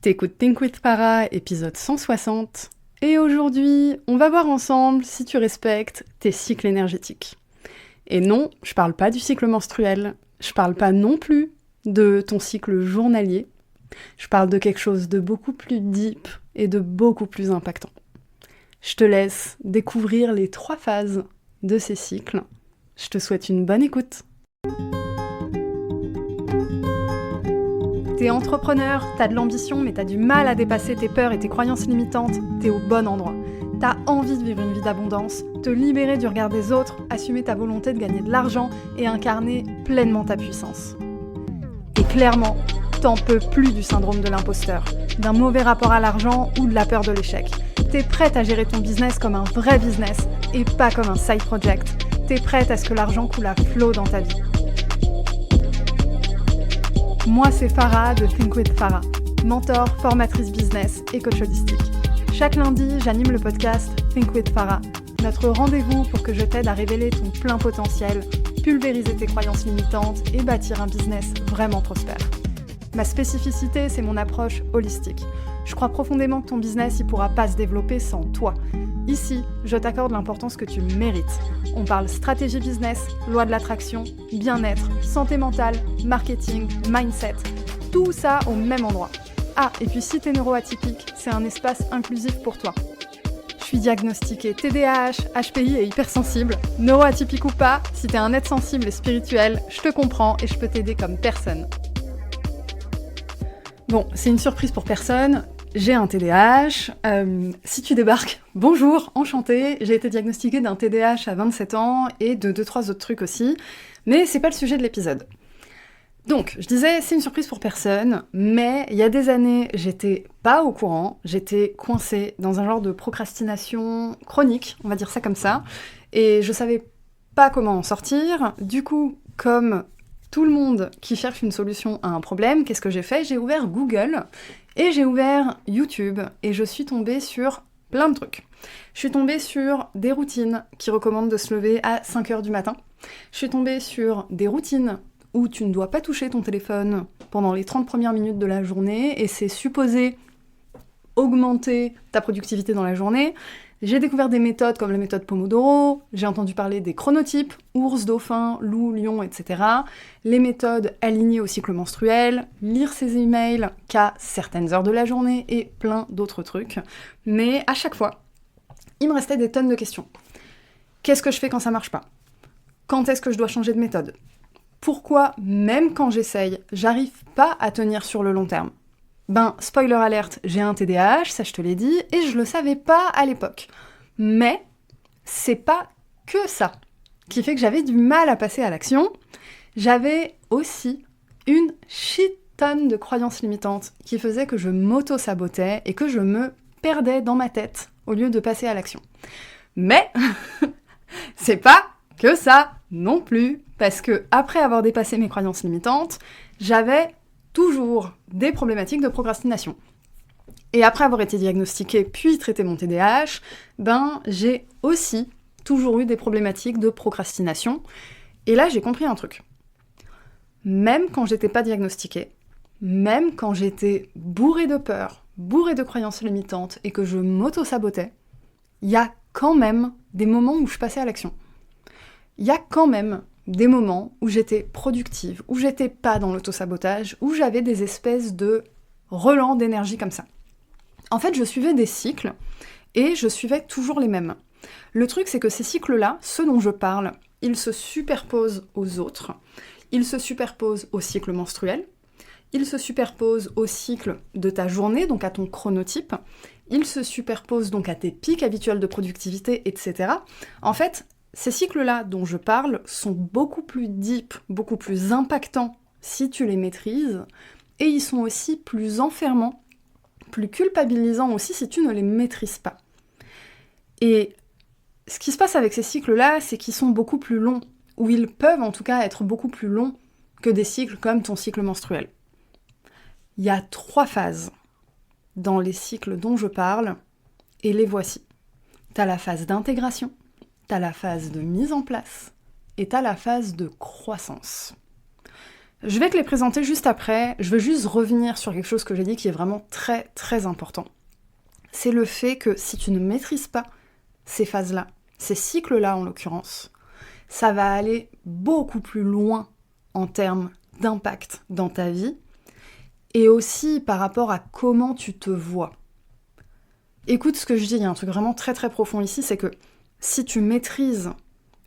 T'écoutes Think with Farah, épisode 160, et aujourd'hui, on va voir ensemble si tu respectes tes cycles énergétiques. Et non, je parle pas du cycle menstruel, je parle pas non plus de ton cycle journalier, je parle de quelque chose de beaucoup plus deep et de beaucoup plus impactant. Je te laisse découvrir les 3 phases de ces cycles. Je te souhaite une bonne écoute. T'es entrepreneur, t'as de l'ambition, mais t'as du mal à dépasser tes peurs et tes croyances limitantes, t'es au bon endroit. T'as envie de vivre une vie d'abondance, te libérer du regard des autres, assumer ta volonté de gagner de l'argent et incarner pleinement ta puissance. Et clairement, t'en peux plus du syndrome de l'imposteur, d'un mauvais rapport à l'argent ou de la peur de l'échec. T'es prête à gérer ton business comme un vrai business et pas comme un side project. T'es prête à ce que l'argent coule à flot dans ta vie. Moi, c'est Farah de Think with Farah, mentor, formatrice business et coach holistique. Chaque lundi, j'anime le podcast Think with Farah, notre rendez-vous pour que je t'aide à révéler ton plein potentiel, pulvériser tes croyances limitantes et bâtir un business vraiment prospère. Ma spécificité, c'est mon approche holistique. Je crois profondément que ton business ne pourra pas se développer sans toi. Ici, je t'accorde l'importance que tu mérites. On parle stratégie business, loi de l'attraction, bien-être, santé mentale, marketing, mindset. Tout ça au même endroit. Ah, et puis si t'es neuroatypique, c'est un espace inclusif pour toi. Je suis diagnostiquée TDAH, HPI et hypersensible. Neuroatypique ou pas, si t'es un être sensible et spirituel, je te comprends et je peux t'aider comme personne. Bon, c'est une surprise pour personne. J'ai un TDAH. Si tu débarques, bonjour, enchantée. J'ai été diagnostiquée d'un TDAH à 27 ans et de 2-3 autres trucs aussi. Mais c'est pas le sujet de l'épisode. Donc, je disais, c'est une surprise pour personne, mais il y a des années, j'étais pas au courant. J'étais coincée dans un genre de procrastination chronique, on va dire ça comme ça. Et je savais pas comment en sortir. Du coup, comme tout le monde qui cherche une solution à un problème, qu'est-ce que j'ai fait ? J'ai ouvert Google et j'ai ouvert YouTube et je suis tombée sur plein de trucs. Je suis tombée sur des routines qui recommandent de se lever à 5h du matin. Je suis tombée sur des routines où tu ne dois pas toucher ton téléphone pendant les 30 premières minutes de la journée et c'est supposé augmenter ta productivité dans la journée. J'ai découvert des méthodes comme la méthode Pomodoro, j'ai entendu parler des chronotypes, ours, dauphin, loup, lion, etc. Les méthodes alignées au cycle menstruel, lire ses emails qu'à certaines heures de la journée et plein d'autres trucs. Mais à chaque fois, il me restait des tonnes de questions. Qu'est-ce que je fais quand ça marche pas ? Quand est-ce que je dois changer de méthode ? Pourquoi, même quand j'essaye, j'arrive pas à tenir sur le long terme ? Ben, spoiler alerte, j'ai un TDAH, ça je te l'ai dit, et je le savais pas à l'époque. Mais c'est pas que ça qui fait que j'avais du mal à passer à l'action. J'avais aussi une shit tonne de croyances limitantes qui faisaient que je m'auto-sabotais et que je me perdais dans ma tête au lieu de passer à l'action. Mais c'est pas que ça non plus, parce que après avoir dépassé mes croyances limitantes, j'avais toujours des problématiques de procrastination. Et après avoir été diagnostiquée puis traité mon TDAH, j'ai aussi toujours eu des problématiques de procrastination. Et là, j'ai compris un truc. Même quand j'étais pas diagnostiquée, même quand j'étais bourrée de peur, bourrée de croyances limitantes et que je m'auto-sabotais, il y a quand même des moments où je passais à l'action. Il y a quand même des moments où j'étais productive, où j'étais pas dans l'auto-sabotage, où j'avais des espèces de relents d'énergie comme ça. En fait, je suivais des cycles, et je suivais toujours les mêmes. Le truc, c'est que ces cycles-là, ceux dont je parle, ils se superposent aux autres, ils se superposent au cycle menstruel, ils se superposent au cycle de ta journée, donc à ton chronotype, ils se superposent donc à tes pics habituels de productivité, etc. En fait, ces cycles-là dont je parle sont beaucoup plus deep, beaucoup plus impactants si tu les maîtrises, et ils sont aussi plus enfermants, plus culpabilisants aussi si tu ne les maîtrises pas. Et ce qui se passe avec ces cycles-là, c'est qu'ils sont beaucoup plus longs, ou ils peuvent en tout cas être beaucoup plus longs que des cycles comme ton cycle menstruel. Il y a 3 phases dans les cycles dont je parle, et les voici. T'as la phase d'intégration, t'as la phase de mise en place et t'as la phase de croissance. Je vais te les présenter juste après, je veux juste revenir sur quelque chose que j'ai dit qui est vraiment très très important. C'est le fait que si tu ne maîtrises pas ces phases-là, ces cycles-là en l'occurrence, ça va aller beaucoup plus loin en termes d'impact dans ta vie et aussi par rapport à comment tu te vois. Écoute ce que je dis, il y a un truc vraiment très très profond ici, c'est que si tu maîtrises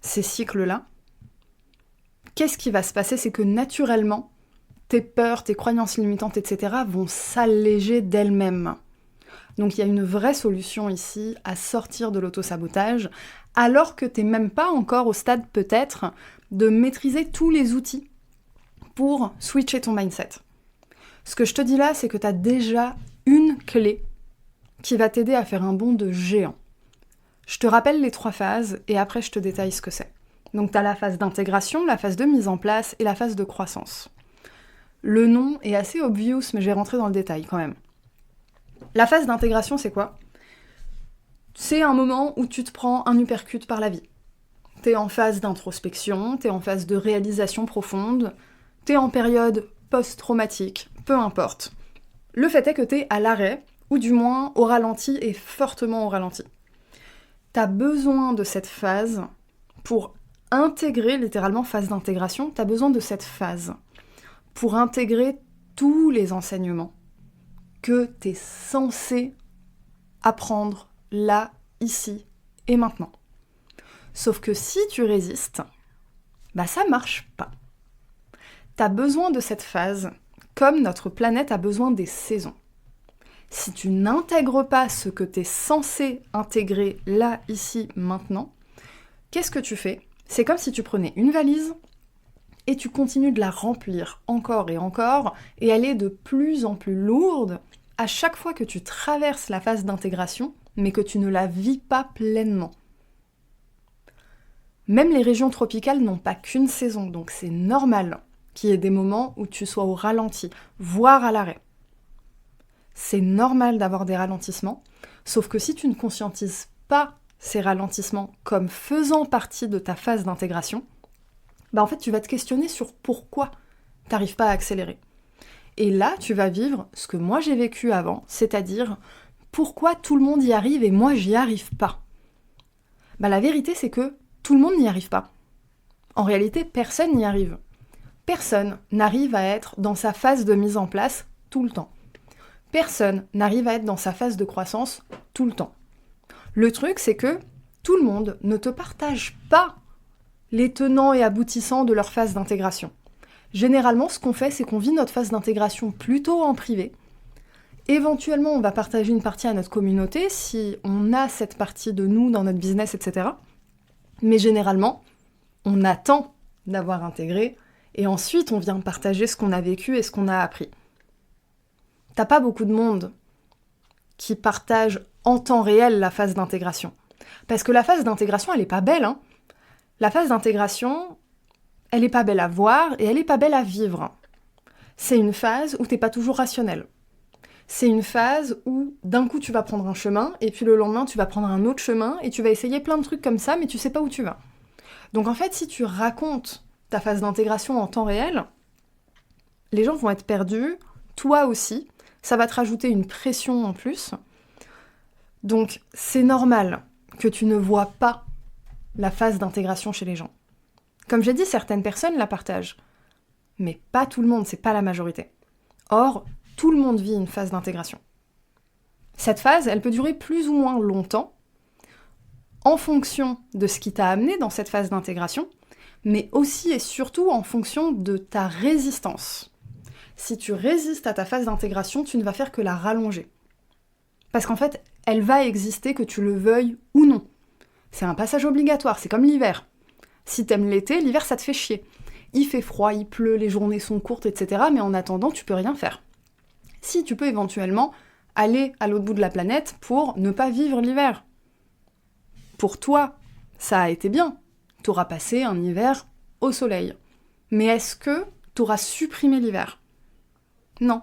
ces cycles-là, qu'est-ce qui va se passer? C'est que naturellement, tes peurs, tes croyances limitantes, etc. vont s'alléger d'elles-mêmes. Donc il y a une vraie solution ici à sortir de l'auto-sabotage, alors que t'es même pas encore au stade peut-être de maîtriser tous les outils pour switcher ton mindset. Ce que je te dis là, c'est que t'as déjà une clé qui va t'aider à faire un bond de géant. Je te rappelle les 3 phases et après je te détaille ce que c'est. Donc t'as la phase d'intégration, la phase de mise en place et la phase de croissance. Le nom est assez obvious, mais je vais rentrer dans le détail quand même. La phase d'intégration, c'est quoi? C'est un moment où tu te prends un uppercut par la vie. T'es en phase d'introspection, t'es en phase de réalisation profonde, t'es en période post-traumatique, peu importe. Le fait est que t'es à l'arrêt, ou du moins au ralenti et fortement au ralenti. T'as besoin de cette phase pour intégrer, littéralement phase d'intégration, t'as besoin de cette phase pour intégrer tous les enseignements que t'es censé apprendre là, ici et maintenant. Sauf que si tu résistes, ça marche pas. T'as besoin de cette phase comme notre planète a besoin des saisons. Si tu n'intègres pas ce que t'es censé intégrer là, ici, maintenant, qu'est-ce que tu fais? C'est comme si tu prenais une valise et tu continues de la remplir encore et elle est de plus en plus lourde à chaque fois que tu traverses la phase d'intégration, mais que tu ne la vis pas pleinement. Même les régions tropicales n'ont pas qu'une saison, donc c'est normal qu'il y ait des moments où tu sois au ralenti, voire à l'arrêt. C'est normal d'avoir des ralentissements, sauf que si tu ne conscientises pas ces ralentissements comme faisant partie de ta phase d'intégration, en fait tu vas te questionner sur pourquoi tu n'arrives pas à accélérer. Et là, tu vas vivre ce que moi j'ai vécu avant, c'est-à-dire pourquoi tout le monde y arrive et moi j'y arrive pas. La vérité c'est que tout le monde n'y arrive pas. En réalité, personne n'y arrive. Personne n'arrive à être dans sa phase de mise en place tout le temps. Personne n'arrive à être dans sa phase de croissance tout le temps. Le truc, c'est que tout le monde ne te partage pas les tenants et aboutissants de leur phase d'intégration. Généralement, ce qu'on fait, c'est qu'on vit notre phase d'intégration plutôt en privé. Éventuellement, on va partager une partie à notre communauté si on a cette partie de nous dans notre business, etc. Mais généralement, on attend d'avoir intégré et ensuite on vient partager ce qu'on a vécu et ce qu'on a appris. T'as pas beaucoup de monde qui partage en temps réel la phase d'intégration. Parce que la phase d'intégration, elle est pas belle, hein. La phase d'intégration, elle est pas belle à voir et elle est pas belle à vivre. C'est une phase où t'es pas toujours rationnel. C'est une phase où d'un coup tu vas prendre un chemin et puis le lendemain tu vas prendre un autre chemin et tu vas essayer plein de trucs comme ça mais tu sais pas où tu vas. Donc en fait, si tu racontes ta phase d'intégration en temps réel, les gens vont être perdus, toi aussi, ça va te rajouter une pression en plus. Donc c'est normal que tu ne vois pas la phase d'intégration chez les gens. Comme j'ai dit, certaines personnes la partagent, mais pas tout le monde, c'est pas la majorité. Or, tout le monde vit une phase d'intégration. Cette phase, elle peut durer plus ou moins longtemps, en fonction de ce qui t'a amené dans cette phase d'intégration, mais aussi et surtout en fonction de ta résistance. Si tu résistes à ta phase d'intégration, tu ne vas faire que la rallonger. Parce qu'en fait, elle va exister que tu le veuilles ou non. C'est un passage obligatoire, c'est comme l'hiver. Si t'aimes l'été, l'hiver ça te fait chier. Il fait froid, il pleut, les journées sont courtes, etc. Mais en attendant, tu peux rien faire. Si tu peux éventuellement aller à l'autre bout de la planète pour ne pas vivre l'hiver. Pour toi, ça a été bien. T'auras passé un hiver au soleil. Mais est-ce que t'auras supprimé l'hiver? Non.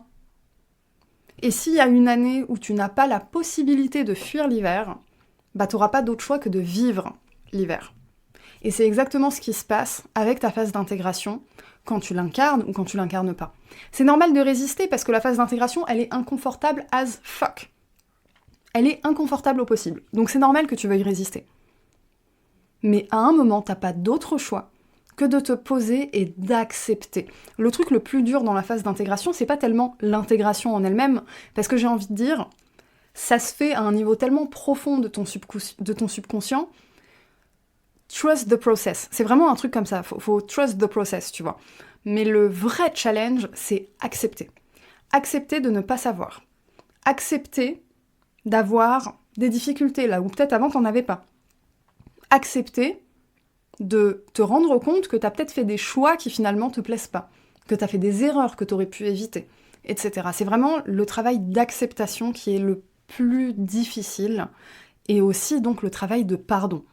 Et s'il y a une année où tu n'as pas la possibilité de fuir l'hiver, t'auras pas d'autre choix que de vivre l'hiver. Et c'est exactement ce qui se passe avec ta phase d'intégration quand tu l'incarnes ou quand tu l'incarnes pas. C'est normal de résister parce que la phase d'intégration, elle est inconfortable as fuck. Elle est inconfortable au possible. Donc c'est normal que tu veuilles résister. Mais à un moment, t'as pas d'autre choix que de te poser et d'accepter. Le truc le plus dur dans la phase d'intégration, c'est pas tellement l'intégration en elle-même, parce que j'ai envie de dire, ça se fait à un niveau tellement profond de ton subconscient. Trust the process. C'est vraiment un truc comme ça. Faut trust the process, tu vois. Mais le vrai challenge, c'est accepter. Accepter de ne pas savoir. Accepter d'avoir des difficultés là où peut-être avant t'en avais pas. Accepter de te rendre compte que t'as peut-être fait des choix qui finalement te plaisent pas, que t'as fait des erreurs que t'aurais pu éviter, etc. C'est vraiment le travail d'acceptation qui est le plus difficile, et aussi donc le travail de pardon.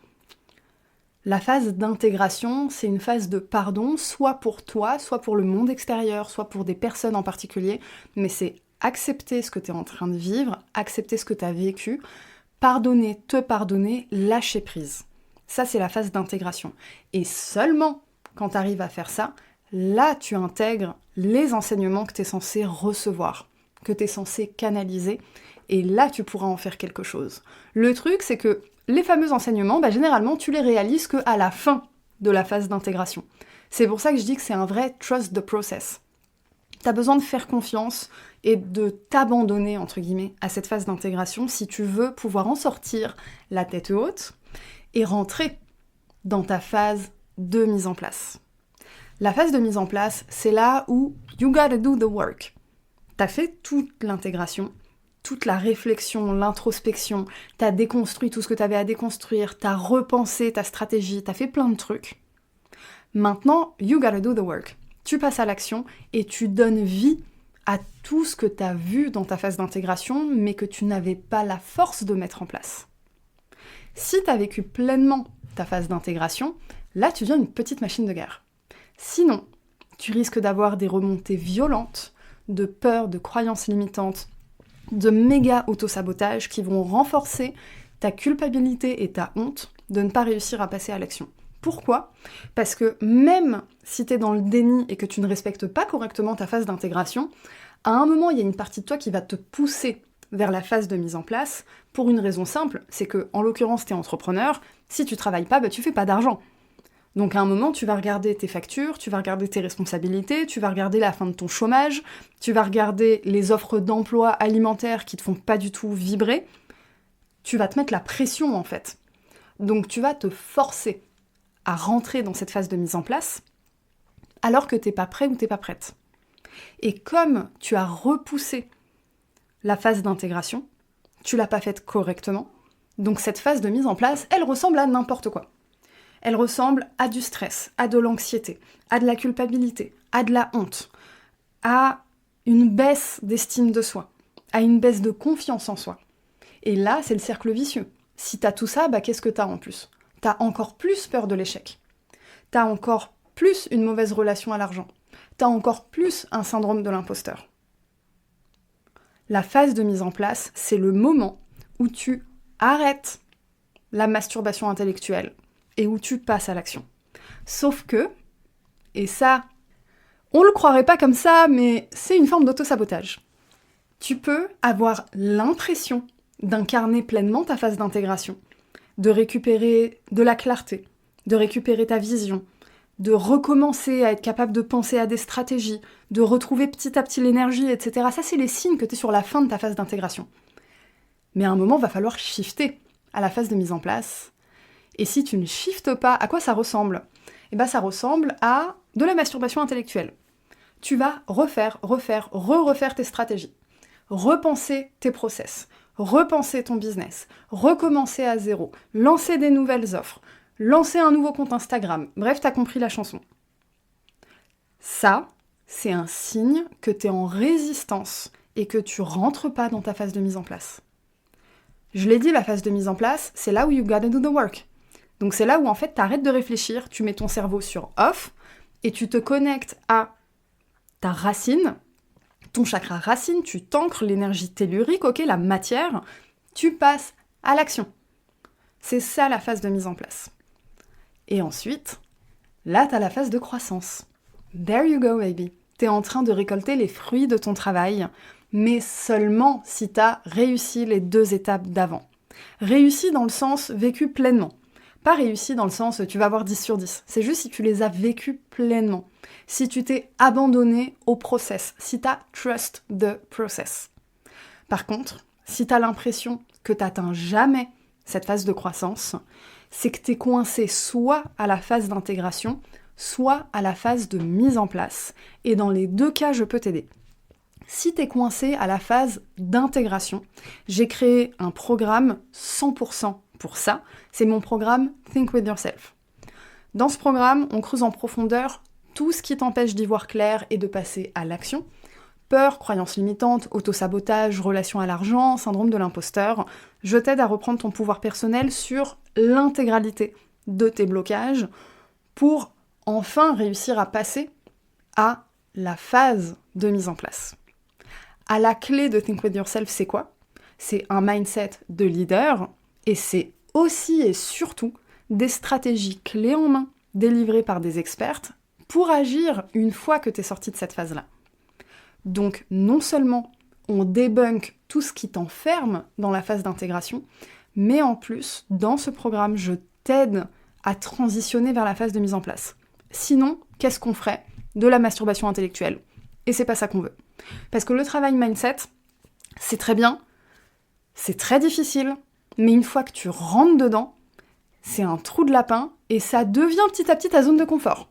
La phase d'intégration, c'est une phase de pardon, soit pour toi, soit pour le monde extérieur, soit pour des personnes en particulier, mais c'est accepter ce que tu es en train de vivre, accepter ce que tu as vécu, pardonner, te pardonner, lâcher prise. Ça, c'est la phase d'intégration. Et seulement quand tu arrives à faire ça, là, tu intègres les enseignements que tu es censé recevoir, que tu es censé canaliser, et là, tu pourras en faire quelque chose. Le truc, c'est que les fameux enseignements, généralement, tu les réalises qu'à la fin de la phase d'intégration. C'est pour ça que je dis que c'est un vrai trust the process. T'as besoin de faire confiance et de t'abandonner, entre guillemets, à cette phase d'intégration si tu veux pouvoir en sortir la tête haute et rentrer dans ta phase de mise en place. La phase de mise en place, c'est là où you gotta do the work. T'as fait toute l'intégration, toute la réflexion, l'introspection, t'as déconstruit tout ce que t'avais à déconstruire, t'as repensé ta stratégie, t'as fait plein de trucs. Maintenant, you gotta do the work. Tu passes à l'action et tu donnes vie à tout ce que t'as vu dans ta phase d'intégration, mais que tu n'avais pas la force de mettre en place. Si t'as vécu pleinement ta phase d'intégration, là tu deviens une petite machine de guerre. Sinon, tu risques d'avoir des remontées violentes de peur, de croyances limitantes, de méga auto-sabotage qui vont renforcer ta culpabilité et ta honte de ne pas réussir à passer à l'action. Pourquoi ? Parce que même si t'es dans le déni et que tu ne respectes pas correctement ta phase d'intégration, à un moment, il y a une partie de toi qui va te pousser vers la phase de mise en place pour une raison simple, c'est que, en l'occurrence, t'es entrepreneur, si tu travailles pas, tu fais pas d'argent. Donc à un moment, tu vas regarder tes factures, tu vas regarder tes responsabilités, tu vas regarder la fin de ton chômage, tu vas regarder les offres d'emploi alimentaires qui te font pas du tout vibrer. Tu vas te mettre la pression, en fait. Donc tu vas te forcer à rentrer dans cette phase de mise en place, alors que t'es pas prêt ou t'es pas prête. Et comme tu as repoussé la phase d'intégration, tu l'as pas faite correctement, donc cette phase de mise en place, elle ressemble à n'importe quoi. Elle ressemble à du stress, à de l'anxiété, à de la culpabilité, à de la honte, à une baisse d'estime de soi, à une baisse de confiance en soi. Et là, c'est le cercle vicieux. Si t'as tout ça, qu'est-ce que t'as en plus ? T'as encore plus peur de l'échec. T'as encore plus une mauvaise relation à l'argent. T'as encore plus un syndrome de l'imposteur. La phase de mise en place, c'est le moment où tu arrêtes la masturbation intellectuelle et où tu passes à l'action. Sauf que, et ça, on le croirait pas comme ça, mais c'est une forme d'auto-sabotage. Tu peux avoir l'impression d'incarner pleinement ta phase d'intégration, de récupérer de la clarté, de récupérer ta vision, de recommencer à être capable de penser à des stratégies, de retrouver petit à petit l'énergie, etc. Ça, c'est les signes que tu es sur la fin de ta phase d'intégration. Mais à un moment, va falloir shifter à la phase de mise en place. Et si tu ne shiftes pas, à quoi ça ressemble ? Ça ressemble à de la masturbation intellectuelle. Tu vas refaire tes stratégies, repenser tes process, repenser ton business, recommencer à zéro, lancer des nouvelles offres, lancer un nouveau compte Instagram. Bref, t'as compris la chanson. Ça, c'est un signe que t'es en résistance et que tu rentres pas dans ta phase de mise en place. Je l'ai dit, la phase de mise en place, c'est là où you gotta do the work. Donc c'est là où en fait t'arrêtes de réfléchir, tu mets ton cerveau sur off et tu te connectes à ta racine, ton chakra racine, tu t'ancres l'énergie tellurique, ok, la matière, tu passes à l'action. C'est ça la phase de mise en place. Et ensuite, là, t'as la phase de croissance. There you go, baby. T'es en train de récolter les fruits de ton travail, mais seulement si t'as réussi les 2 étapes d'avant. Réussi dans le sens vécu pleinement. Pas réussi dans le sens tu vas avoir 10 sur 10. C'est juste si tu les as vécus pleinement. Si tu t'es abandonné au process. Si t'as trust the process. Par contre, si t'as l'impression que t'atteins jamais cette phase de croissance, c'est que t'es coincé soit à la phase d'intégration, soit à la phase de mise en place. Et dans les 2 cas, je peux t'aider. Si t'es coincé à la phase d'intégration, j'ai créé un programme 100% pour ça. C'est mon programme Think With Yourself. Dans ce programme, on creuse en profondeur tout ce qui t'empêche d'y voir clair et de passer à l'action. Peur, croyances limitantes, autosabotage, relation à l'argent, syndrome de l'imposteur. Je t'aide à reprendre ton pouvoir personnel sur l'intégralité de tes blocages pour enfin réussir à passer à la phase de mise en place. À la clé de Think With Yourself, c'est quoi ? C'est un mindset de leader et c'est aussi et surtout des stratégies clés en main délivrées par des expertes pour agir une fois que tu es sorti de cette phase-là. Donc non seulement on débunk tout ce qui t'enferme dans la phase d'intégration, mais en plus, dans ce programme, je t'aide à transitionner vers la phase de mise en place. Sinon, qu'est-ce qu'on ferait ? De la masturbation intellectuelle. Et c'est pas ça qu'on veut. Parce que le travail mindset, c'est très bien, c'est très difficile, mais une fois que tu rentres dedans, c'est un trou de lapin et ça devient petit à petit ta zone de confort.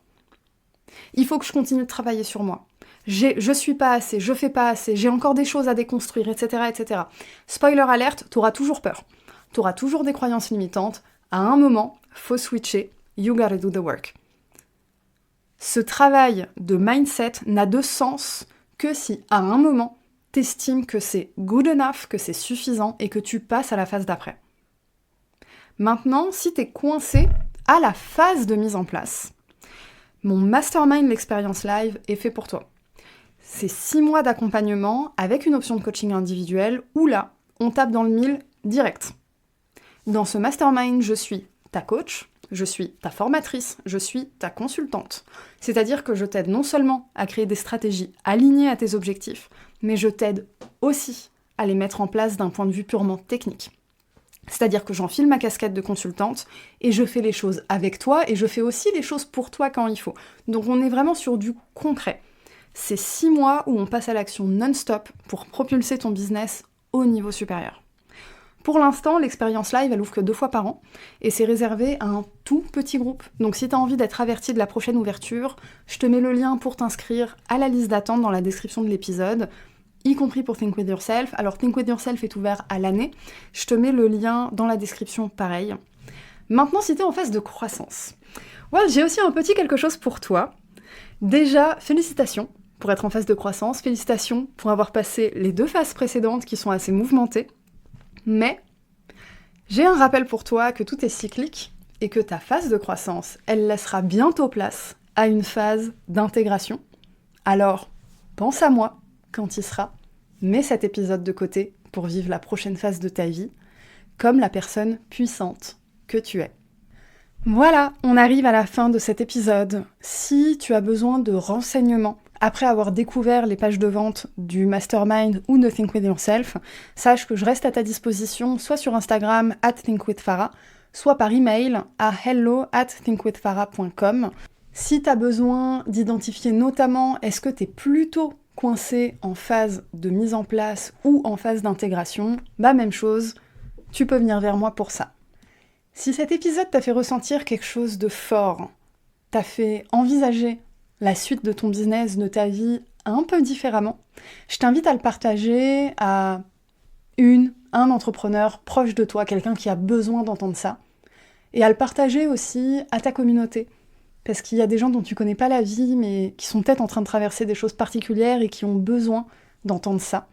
Il faut que je continue de travailler sur moi. Je suis pas assez, je fais pas assez, j'ai encore des choses à déconstruire, etc., etc. Spoiler alerte, t'auras toujours peur. T'auras toujours des croyances limitantes. À un moment, faut switcher. You gotta do the work. Ce travail de mindset n'a de sens que si, à un moment, t'estimes que c'est good enough, que c'est suffisant et que tu passes à la phase d'après. Maintenant, si t'es coincé à la phase de mise en place, mon Mastermind, l'expérience live, est fait pour toi. C'est 6 mois d'accompagnement avec une option de coaching individuel où là, on tape dans le mille direct. Dans ce Mastermind, je suis ta coach, je suis ta formatrice, je suis ta consultante. C'est-à-dire que je t'aide non seulement à créer des stratégies alignées à tes objectifs, mais je t'aide aussi à les mettre en place d'un point de vue purement technique. C'est-à-dire que j'enfile ma casquette de consultante et je fais les choses avec toi et je fais aussi les choses pour toi quand il faut. Donc on est vraiment sur du concret. C'est 6 mois où on passe à l'action non-stop pour propulser ton business au niveau supérieur. Pour l'instant, l'expérience live, elle ouvre que 2 fois par an et c'est réservé à un tout petit groupe. Donc si tu as envie d'être averti de la prochaine ouverture, je te mets le lien pour t'inscrire à la liste d'attente dans la description de l'épisode, y compris pour Think With Yourself. Alors Think With Yourself est ouvert à l'année, je te mets le lien dans la description pareil. Maintenant, si tu es en phase de croissance, j'ai aussi un petit quelque chose pour toi. Déjà, félicitations pour être en phase de croissance, félicitations pour avoir passé les 2 phases précédentes qui sont assez mouvementées. Mais j'ai un rappel pour toi que tout est cyclique et que ta phase de croissance, elle laissera bientôt place à une phase d'intégration. Alors, pense à moi quand il sera, mets cet épisode de côté pour vivre la prochaine phase de ta vie comme la personne puissante que tu es. Voilà, on arrive à la fin de cet épisode. Si tu as besoin de renseignements après avoir découvert les pages de vente du Mastermind ou de Think With Yourself, sache que je reste à ta disposition soit sur Instagram @thinkwithfarah, soit par email à hello@thinkwithfarah.com. Si tu as besoin d'identifier notamment est-ce que tu es plutôt coincé en phase de mise en place ou en phase d'intégration, même chose, tu peux venir vers moi pour ça. Si cet épisode t'a fait ressentir quelque chose de fort, t'a fait envisager la suite de ton business, de ta vie un peu différemment, je t'invite à le partager à un entrepreneur proche de toi, quelqu'un qui a besoin d'entendre ça, et à le partager aussi à ta communauté. Parce qu'il y a des gens dont tu connais pas la vie, mais qui sont peut-être en train de traverser des choses particulières et qui ont besoin d'entendre ça.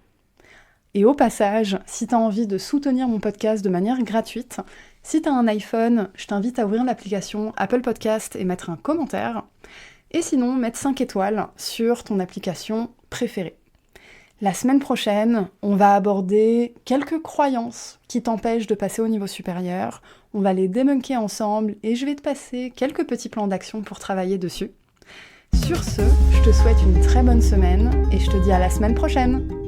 Et au passage, si tu as envie de soutenir mon podcast de manière gratuite, si tu as un iPhone, je t'invite à ouvrir l'application Apple Podcast et mettre un commentaire. Et sinon, mettre 5 étoiles sur ton application préférée. La semaine prochaine, on va aborder quelques croyances qui t'empêchent de passer au niveau supérieur. On va les débunker ensemble et je vais te passer quelques petits plans d'action pour travailler dessus. Sur ce, je te souhaite une très bonne semaine et je te dis à la semaine prochaine.